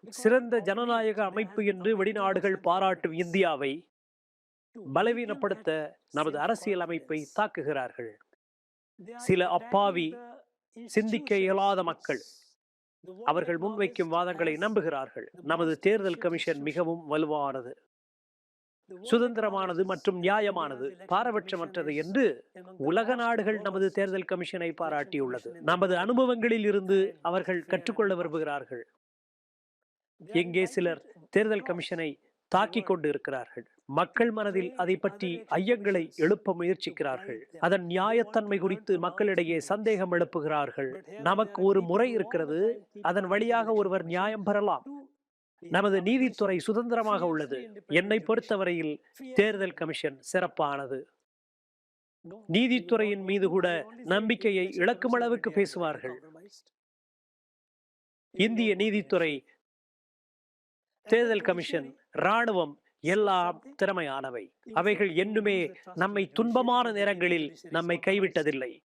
சிறந்த ஜனநாயக அமைப்பு என்று வெளிநாடுகள் பாராட்டும் இந்தியாவை பலவீனப்படுத்த நமது அரசியல் அமைப்பை தாக்குகிறார்கள். சில அப்பாவி, சிந்திக்க இயலாத மக்கள் அவர்கள் முன்வைக்கும் வாதங்களை நம்புகிறார்கள். நமது தேர்தல் கமிஷன் மிகவும் வலுவானது, சுதந்திரமானது மற்றும் நியாயமானது, பாரபட்சமற்றது என்று உலக நாடுகள் நமது தேர்தல் கமிஷனை பாராட்டியுள்ளது. நமது அனுபவங்களில் இருந்து அவர்கள் கற்றுக்கொள்ள விரும்புகிறார்கள். எங்கே சிலர் தேர்தல் கமிஷனை தாக்கிக் கொண்டு இருக்கிறார்கள். மக்கள் மனதில் அதை பற்றி ஐயங்களை எழுப்ப முயற்சிக்கிறார்கள். அதன் நியாயத்தன்மை குறித்து மக்களிடையே சந்தேகம் எழுப்புகிறார்கள். நமக்கு ஒரு முறை இருக்கிறது, அதன் வழியாக ஒருவர் நியாயம் பெறலாம். நமது நீதித்துறை சுதந்திரமாக உள்ளது. என்னை பொறுத்தவரையில் தேர்தல் கமிஷன் சிறப்பானது. நீதித்துறையின் மீது கூட நம்பிக்கையை இழக்கும் அளவுக்கு பேசுவார்கள். இந்திய நீதித்துறை, தேர்தல் கமிஷன், ராணுவம் எல்லாம் திறமையானவை. அவைகள் என்னுமே நம்மை துன்பமான நேரங்களில் நம்மை கைவிட்டதில்லை.